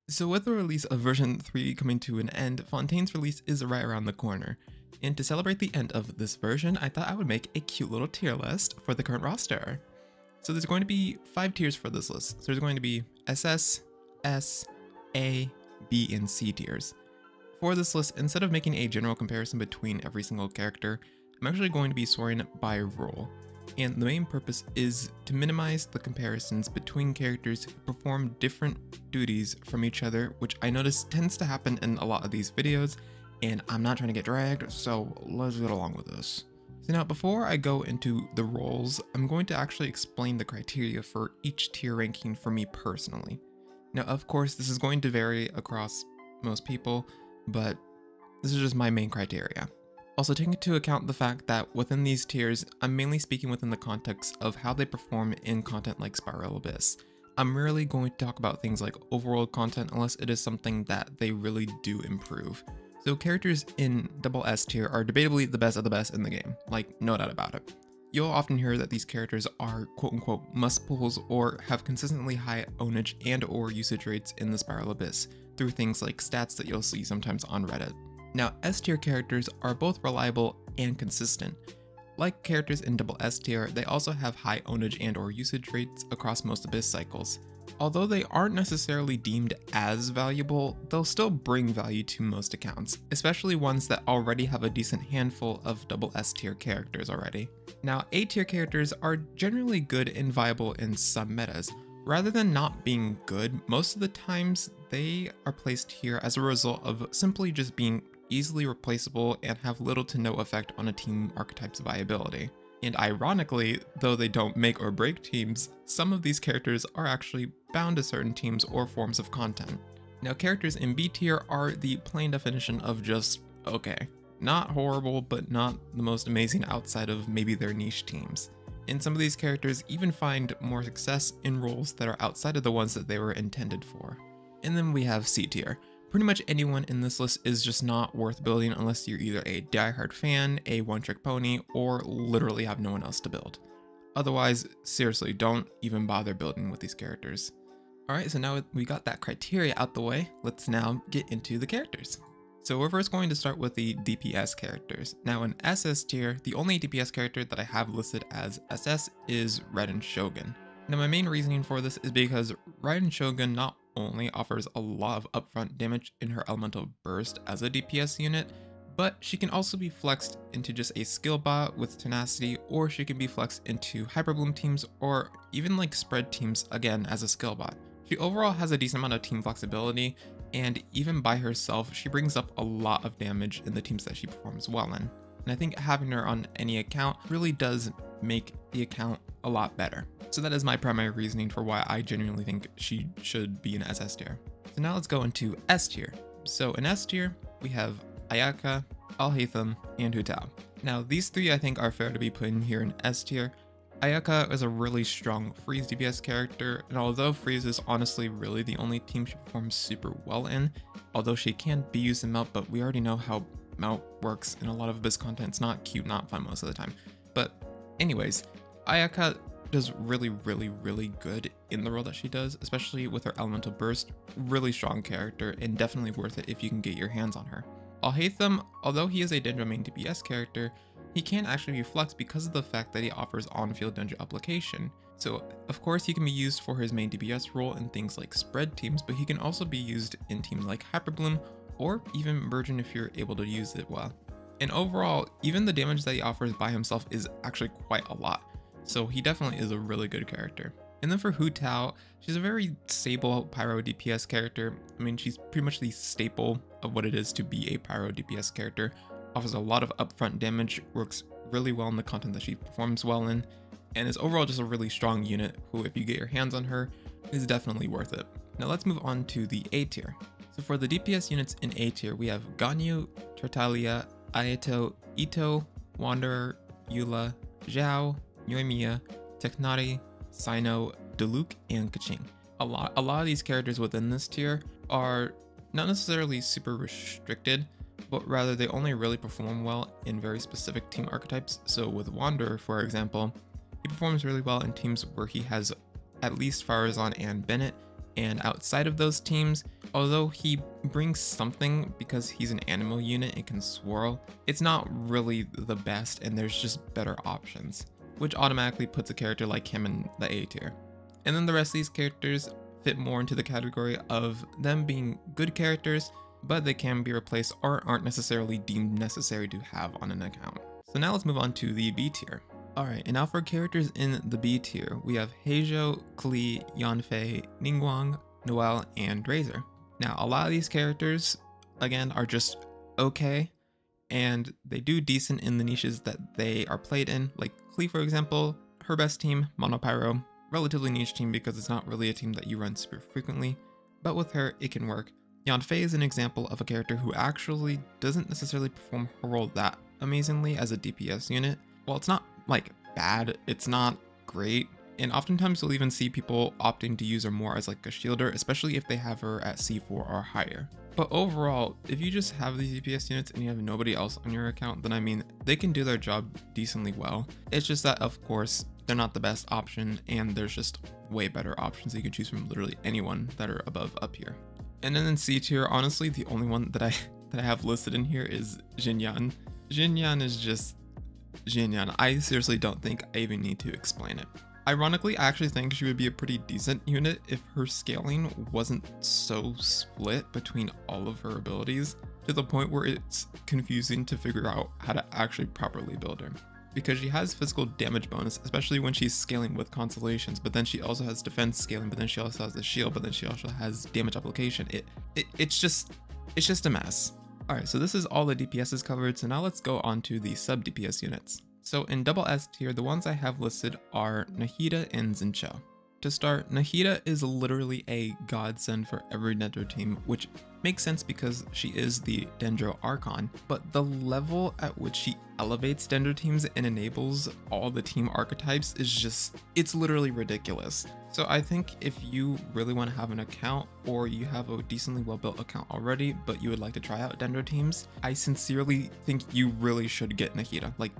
So with the release of version 3 coming to an end, Fontaine's release is right around the corner. And to celebrate the end of this version, I thought I would make a cute little tier list for the current roster. So there's going to be 5 tiers for this list. So there's going to be SS, S, A, B, and C tiers. For this list, instead of making a general comparison between every single character, I'm actually going to be sorting by role. And the main purpose is to minimize the comparisons between characters who perform different duties from each other, which I notice tends to happen in a lot of these videos, and I'm not trying to get dragged, so let's get along with this. So now, before I go into the roles, I'm going to actually explain the criteria for each tier ranking for me personally. Now, of course, this is going to vary across most people, but this is just my main criteria. Also, taking into account the fact that within these tiers, I'm mainly speaking within the context of how they perform in content like Spiral Abyss. I'm rarely going to talk about things like overworld content unless it is something that they really do improve. So characters in SS tier are debatably the best of the best in the game, like no doubt about it. You'll often hear that these characters are quote-unquote must pulls or have consistently high ownage and or usage rates in the Spiral Abyss through things like stats that you'll see sometimes on Reddit. Now, S tier characters are both reliable and consistent. Like characters in SS tier, they also have high ownage and or usage rates across most Abyss cycles. Although they aren't necessarily deemed as valuable, they'll still bring value to most accounts, especially ones that already have a decent handful of SS tier characters already. Now, A tier characters are generally good and viable in some metas. Rather than not being good, most of the times they are placed here as a result of simply just being easily replaceable and have little to no effect on a team archetype's viability. And ironically, though they don't make or break teams, some of these characters are actually bound to certain teams or forms of content. Now, characters in B tier are the plain definition of just okay. Not horrible, but not the most amazing outside of maybe their niche teams. And some of these characters even find more success in roles that are outside of the ones that they were intended for. And then we have C tier. Pretty much anyone in this list is just not worth building unless you're either a diehard fan, a one-trick pony, or literally have no one else to build. Otherwise, seriously, don't even bother building with these characters. Alright, so now we got that criteria out the way, let's now get into the characters. So we're first going to start with the DPS characters. Now in SS tier, the only DPS character that I have listed as SS is Raiden Shogun. Now my main reasoning for this is because Raiden Shogun not only offers a lot of upfront damage in her elemental burst as a DPS unit, but she can also be flexed into just a skill bot with tenacity, or she can be flexed into hyperbloom teams or even like spread teams again as a skill bot. She overall has a decent amount of team flexibility, and even by herself, she brings up a lot of damage in the teams that she performs well in. And I think having her on any account really does make the account a lot better. So that is my primary reasoning for why I genuinely think she should be in SS tier. So now let's go into S tier. So in S tier, we have Ayaka, Alhaitham, and Hu Tao. Now these three I think are fair to be put in here in S tier. Ayaka is a really strong freeze DPS character, and although freeze is honestly really the only team she performs super well in, although she can be used in melt, but we already know how melt works in a lot of Abyss content. It's not cute, not fun most of the time. But anyways, Ayaka does really good in the role that she does, especially with her elemental burst. Really strong character and definitely worth it if you can get your hands on her. Alhaitham, although he is a Dendro main DPS character, he can actually be flexed because of the fact that he offers on-field Dendro application. So of course he can be used for his main DPS role in things like spread teams, but he can also be used in teams like Hyperbloom or even Virgin if you're able to use it well. And overall, even the damage that he offers by himself is actually quite a lot. So he definitely is a really good character. And then for Hu Tao, she's a very stable Pyro DPS character. I mean, she's pretty much the staple of what it is to be a Pyro DPS character. Offers a lot of upfront damage, works really well in the content that she performs well in, and is overall just a really strong unit who, if you get your hands on her, is definitely worth it. Now let's move on to the A tier. So for the DPS units in A tier, we have Ganyu, Tartaglia, Ayato, Ito, Wanderer, Eula, Zhao, Yoimiya, Teknari, Sino, Diluc, and Keqing. A lot of these characters within this tier are not necessarily super restricted, but rather they only really perform well in very specific team archetypes. So with Wanderer, for example, he performs really well in teams where he has at least Farazan and Bennett, And outside of those teams, although he brings something because he's an animal unit and can swirl, it's not really the best and there's just better options, which automatically puts a character like him in the A tier. And then the rest of these characters fit more into the category of them being good characters, but they can be replaced or aren't necessarily deemed necessary to have on an account. So now let's move on to the B tier. Alright, and now for characters in the B tier, we have Heijo, Klee, Yanfei, Ningguang, Noelle, and Razor. Now, a lot of these characters, again, are just okay, and they do decent in the niches that they are played in. Like Klee, for example, her best team, Monopyro, relatively niche team because it's not really a team that you run super frequently, but with her, it can work. Yanfei is an example of a character who actually doesn't necessarily perform her role that amazingly as a DPS unit. Well, it's not like bad, it's not great, and oftentimes you'll even see people opting to use her more as like a shielder, especially if they have her at C4 or higher. But overall, if you just have these DPS units and you have nobody else on your account, then I mean, they can do their job decently well. It's just that, of course, they're not the best option, and there's just way better options that you can choose from literally anyone that are above up here. And then in C tier, honestly, the only one that I have listed in here is Xinyan. Xinyan is just Xinyan. I seriously don't think I even need to explain it. Ironically, I actually think she would be a pretty decent unit if her scaling wasn't so split between all of her abilities to the point where it's confusing to figure out how to actually properly build her. Because she has physical damage bonus, especially when she's scaling with constellations, but then she also has defense scaling, but then she also has the shield, but then she also has damage application. It's just a mess. Alright, so this is all the DPSs covered, so now let's go on to the sub-DPS units. So in double S tier, the ones I have listed are Nahida and Xingqiu. To start, Nahida is literally a godsend for every Dendro team, which makes sense because she is the Dendro Archon, but the level at which she elevates Dendro teams and enables all the team archetypes is just, it's literally ridiculous. So I think if you really want to have an account, or you have a decently well-built account already, but you would like to try out Dendro teams, I sincerely think you really should get Nahida, like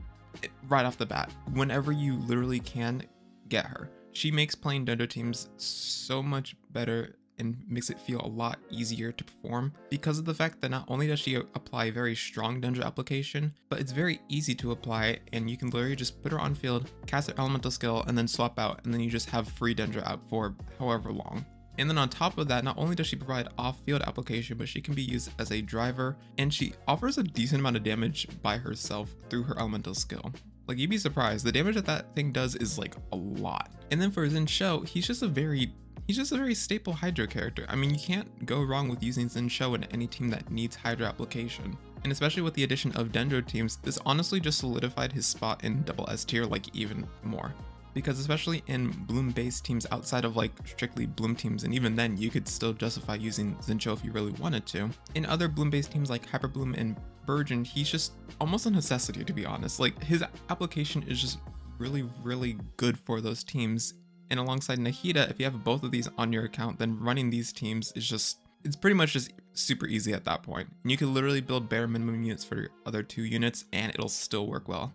right off the bat. Whenever you literally can, get her. She makes playing Dendro teams so much better and makes it feel a lot easier to perform because of the fact that not only does she apply very strong Dendro application, but it's very easy to apply, and you can literally just put her on field, cast her elemental skill, and then swap out, and then you just have free Dendro out for however long. And then on top of that, not only does she provide off-field application, but she can be used as a driver, and she offers a decent amount of damage by herself through her elemental skill. Like, you'd be surprised, the damage that thing does is like a lot. And then for Xingqiu, he's just a very staple Hydro character. I mean, you can't go wrong with using Xingqiu in any team that needs Hydro application. And especially with the addition of Dendro teams, this honestly just solidified his spot in double S tier like even more. Because especially in Bloom-based teams outside of like strictly Bloom teams, and even then you could still justify using Xingqiu if you really wanted to. In other Bloom-based teams like Hyper Bloom and Burgeon, he's just almost a necessity, to be honest. Like, his application is just really good for those teams. And alongside Nahida, if you have both of these on your account, then running these teams is just, it's pretty much just super easy at that point. And you can literally build bare minimum units for your other two units and it'll still work well.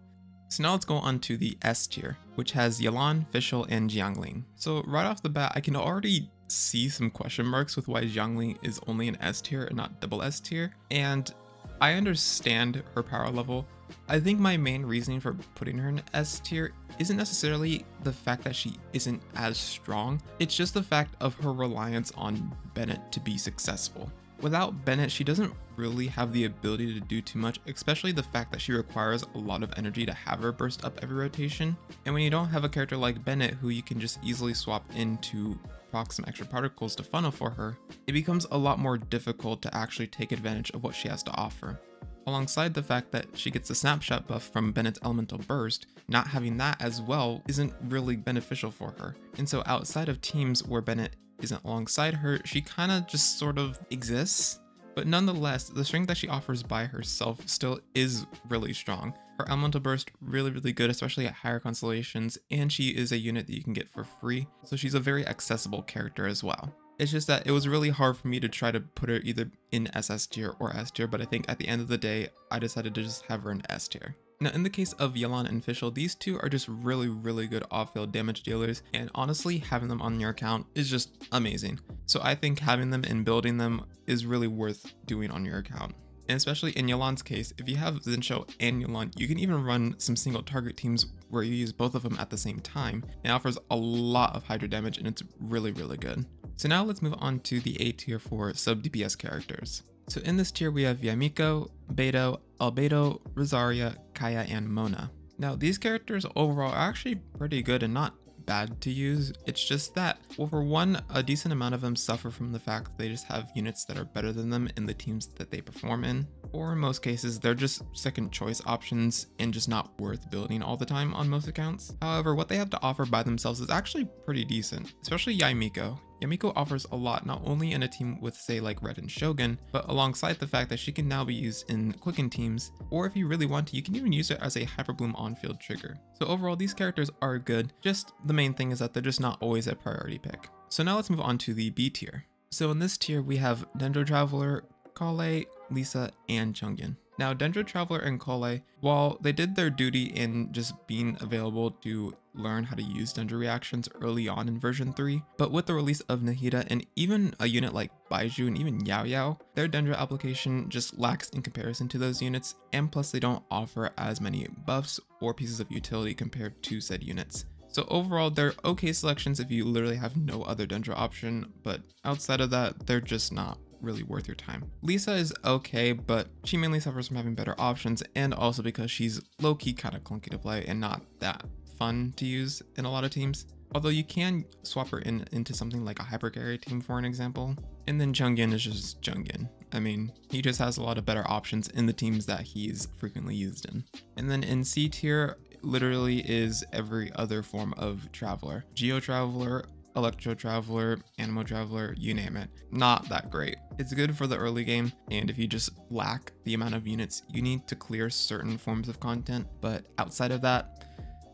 So now let's go on to the S tier, which has Yelan, Fischl, and Jiangling. So right off the bat, I can already see some question marks with why Jiangling is only an S tier and not double S tier. And I understand her power level. I think my main reasoning for putting her in S tier isn't necessarily the fact that she isn't as strong, it's just the fact of her reliance on Bennett to be successful. Without Bennett, she doesn't really have the ability to do too much, especially the fact that she requires a lot of energy to have her burst up every rotation. And when you don't have a character like Bennett who you can just easily swap into proc some extra particles to funnel for her, it becomes a lot more difficult to actually take advantage of what she has to offer. Alongside the fact that she gets a snapshot buff from Bennett's elemental burst, not having that as well isn't really beneficial for her. And so outside of teams where Bennett isn't alongside her, she kind of just sort of exists. But nonetheless, the strength that she offers by herself still is really strong. Her elemental burst really good, especially at higher constellations, and she is a unit that you can get for free, so she's a very accessible character as well. It's just that it was really hard for me to try to put her either in SS tier or S tier, but I think at the end of the day, I decided to just have her in S tier. Now, in the case of Yelan and Fischl, these two are just really good off-field damage dealers, and honestly, having them on your account is just amazing. So I think having them and building them is really worth doing on your account. And especially in Yelan's case, if you have Zincho and Yelan, you can even run some single target teams where you use both of them at the same time. It offers a lot of Hydra damage and it's really good. So now let's move on to the A tier for sub-DPS characters. So in this tier we have Yamiko, Beidou, Albedo, Rosaria, Kaya, and Mona. Now these characters overall are actually pretty good and not bad to use. It's just that, well, for one, a decent amount of them suffer from the fact that they just have units that are better than them in the teams that they perform in, or in most cases they're just second choice options and just not worth building all the time on most accounts. However, what they have to offer by themselves is actually pretty decent, especially Yamiko. Yamiko offers a lot, not only in a team with, say, like Red and Shogun, but alongside the fact that she can now be used in Quicken teams, or if you really want to, you can even use it as a Hyperbloom on-field trigger. So overall, these characters are good, just the main thing is that they're just not always a priority pick. So now let's move on to the B tier. So in this tier, we have Dendro Traveler, Kale, Lisa, and Chunghyun. Now, Dendro Traveler and Kale, while they did their duty in just being available to learn how to use Dendro reactions early on in version 3, but with the release of Nahida and even a unit like Baiju and even Yao Yao, their Dendro application just lacks in comparison to those units, and plus they don't offer as many buffs or pieces of utility compared to said units. So overall, they're okay selections if you literally have no other Dendro option, but outside of that, they're just not really worth your time. Lisa is okay, but she mainly suffers from having better options and also because she's low-key kind of clunky to play and not that fun to use in a lot of teams. Although you can swap her into something like a hyper carry team for an example. And then Chunghyun is just Chunghyun. I mean, he just has a lot of better options in the teams that he's frequently used in. And then in C tier, literally is every other form of Traveler. Geo Traveler, Electro Traveler, Animo Traveler, you name it. Not that great. It's good for the early game, and if you just lack the amount of units you need to clear certain forms of content, but outside of that,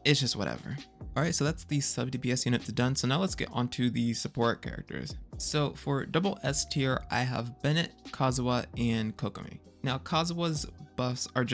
it's just whatever. Alright, so that's the sub-DPS units done, so now let's get on to the support characters. So for double S tier, I have Bennett, Kazuha, and Kokomi. Now Kazuha's buffs are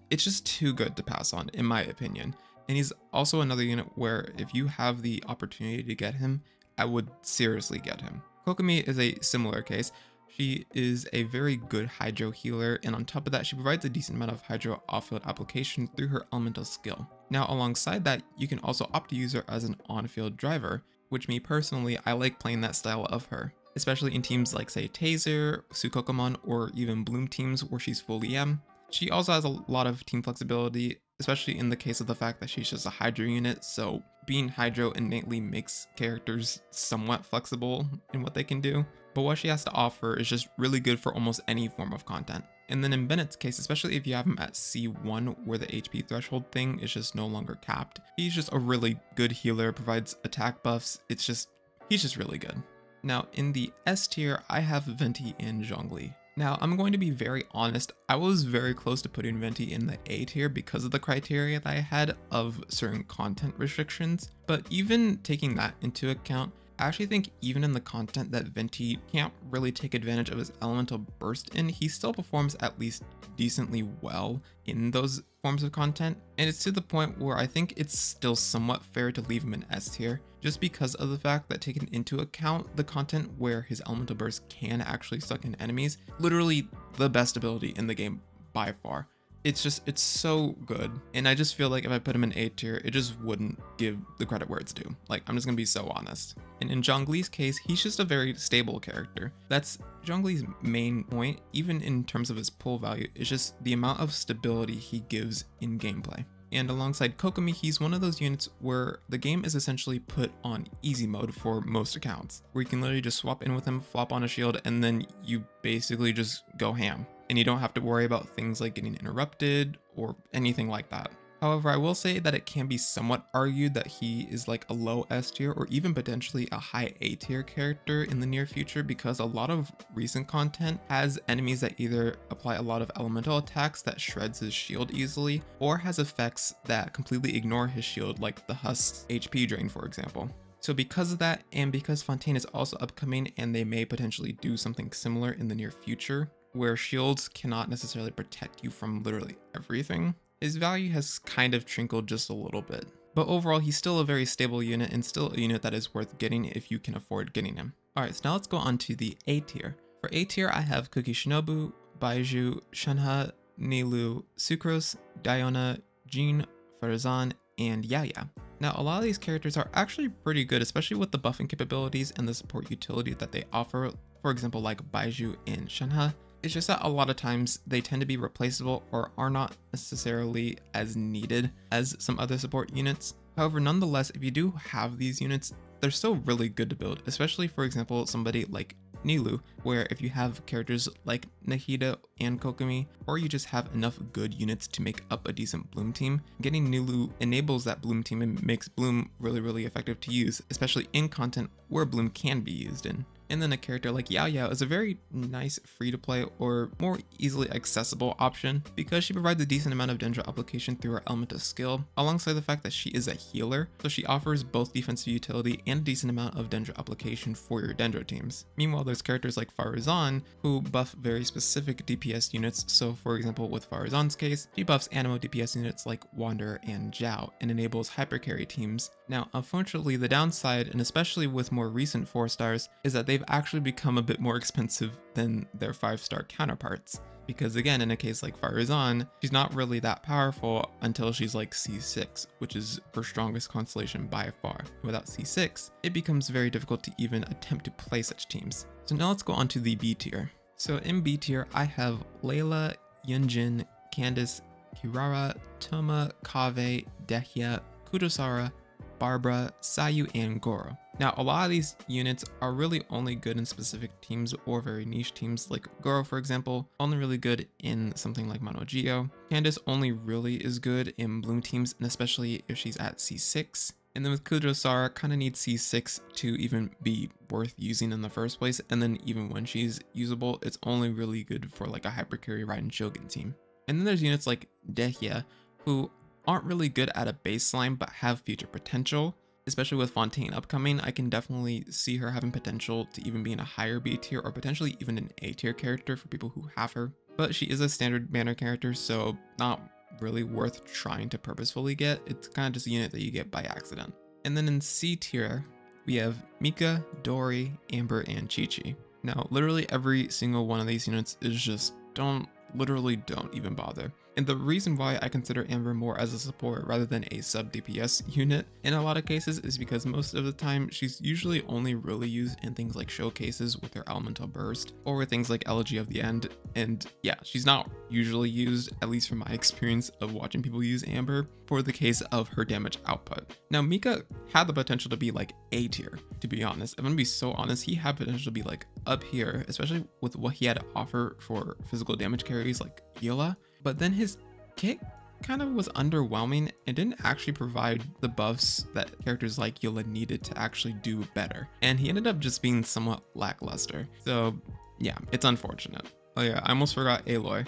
it's just too good to pass on, in my opinion. And he's also another unit where if you have the opportunity to get him, I would seriously get him. Kokomi is a similar case. She is a very good Hydro healer, and on top of that, she provides a decent amount of Hydro off-field application through her elemental skill. Now, alongside that, you can also opt to use her as an on-field driver, which me personally, I like playing that style of her, especially in teams like, say, Taser, Sukokomon, or even Bloom teams where she's full EM. She also has a lot of team flexibility, especially in the case of the fact that she's just a Hydro unit, so being Hydro innately makes characters somewhat flexible in what they can do. But what she has to offer is just really good for almost any form of content. And then in Bennett's case, especially if you have him at C1 where the HP threshold thing is just no longer capped, he's just a really good healer, provides attack buffs, he's just really good. Now in the S tier, I have Venti and Zhongli. Now, I'm going to be very honest, I was very close to putting Venti in the A tier because of the criteria that I had of certain content restrictions, but even taking that into account, I actually think even in the content that Venti can't really take advantage of his elemental burst in, he still performs at least decently well in those forms of content, and it's to the point where I think it's still somewhat fair to leave him in S tier, just because of the fact that taking into account the content where his elemental burst can actually suck in enemies, literally the best ability in the game by far. It's so good, and I just feel like if I put him in A tier, it just wouldn't give the credit where it's due. Like, I'm just gonna be so honest. And in Zhongli's case, he's just a very stable character. That's Zhongli's main point, even in terms of his pull value, is just the amount of stability he gives in gameplay. And alongside Kokomi, he's one of those units where the game is essentially put on easy mode for most accounts, where you can literally just swap in with him, flop on a shield, and then you basically just go ham. And you don't have to worry about things like getting interrupted or anything like that. However, I will say that it can be somewhat argued that he is like a low S tier or even potentially a high A tier character in the near future, because a lot of recent content has enemies that either apply a lot of elemental attacks that shreds his shield easily, or has effects that completely ignore his shield, like the Husk's HP drain, for example. So because of that, and because Fontaine is also upcoming and they may potentially do something similar in the near future, where shields cannot necessarily protect you from literally everything, his value has kind of trickled just a little bit. But overall, he's still a very stable unit and still a unit that is worth getting if you can afford getting him. Alright, so now let's go on to the A tier. For A tier, I have Kuki Shinobu, Baiju, Shenhe, Nilou, Sucrose, Diona, Jean, Farazan, and Yaya. Now, a lot of these characters are actually pretty good, especially with the buffing capabilities and the support utility that they offer, for example, like Baiju and Shenhe. It's just that a lot of times they tend to be replaceable or are not necessarily as needed as some other support units. However, nonetheless, if you do have these units, they're still really good to build, especially for example, somebody like Nilou, where if you have characters like Nahida and Kokomi, or you just have enough good units to make up a decent Bloom team, getting Nilou enables that Bloom team and makes Bloom really effective to use, especially in content where Bloom can be used in. And then a character like Yao Yao is a very nice free-to-play or more easily accessible option because she provides a decent amount of Dendro application through her elemental skill, alongside the fact that she is a healer, so she offers both defensive utility and a decent amount of Dendro application for your Dendro teams. Meanwhile, there's characters like Farazan who buff very specific DPS units, so for example with Farazan's case, she buffs Anemo DPS units like Wanderer and Zhao and enables hypercarry teams. Now, unfortunately, the downside, and especially with more recent 4-stars, is that they've actually become a bit more expensive than their 5-star counterparts. Because again, in a case like Farazan, she's not really that powerful until she's like C6, which is her strongest constellation by far. Without C6, it becomes very difficult to even attempt to play such teams. So now let's go on to the B tier. So in B tier, I have Layla, Yunjin, Candice, Kirara, Toma, Kaveh, Dehya, Kudosara, Barbara, Sayu, and Goro. Now, a lot of these units are really only good in specific teams or very niche teams, like Goro, for example, only really good in something like Mono Geo. Candice only really is good in Bloom teams, and especially if she's at C6. And then with Kudosara, kind of needs C6 to even be worth using in the first place, and then even when she's usable, it's only really good for like a hypercarry Raiden Shogun team. And then there's units like Dehya, who aren't really good at a baseline but have future potential. Especially with Fontaine upcoming, I can definitely see her having potential to even be in a higher B tier or potentially even an A tier character for people who have her. But she is a standard banner character, so not really worth trying to purposefully get. It's kind of just a unit that you get by accident. And then in C tier, we have Mika, Dori, Amber, and Chi-Chi. Now, literally every single one of these units is just literally don't even bother. And the reason why I consider Amber more as a support rather than a sub-DPS unit in a lot of cases is because most of the time she's usually only really used in things like showcases with her elemental burst or with things like Elegy of the End. And yeah, she's not usually used, at least from my experience of watching people use Amber, for the case of her damage output. Now, Mika had the potential to be like A tier, to be honest. If I'm gonna be so honest, he had potential to be like up here, especially with what he had to offer for physical damage carries like Yola. But then his kit kind of was underwhelming and didn't actually provide the buffs that characters like Yola needed to actually do better. And he ended up just being somewhat lackluster. So yeah, it's unfortunate. Oh yeah, I almost forgot Aloy.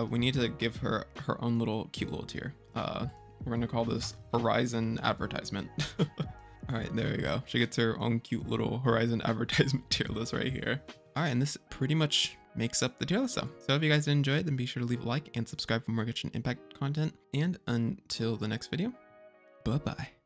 We need to give her her own little cute little tier. We're gonna call this Horizon advertisement. All right, there we go. She gets her own cute little Horizon advertisement tier list right here. All right, and this pretty much makes up the tier list though. So if you guys did enjoy it, then be sure to leave a like and subscribe for more Genshin Impact content. And until the next video, bye-bye.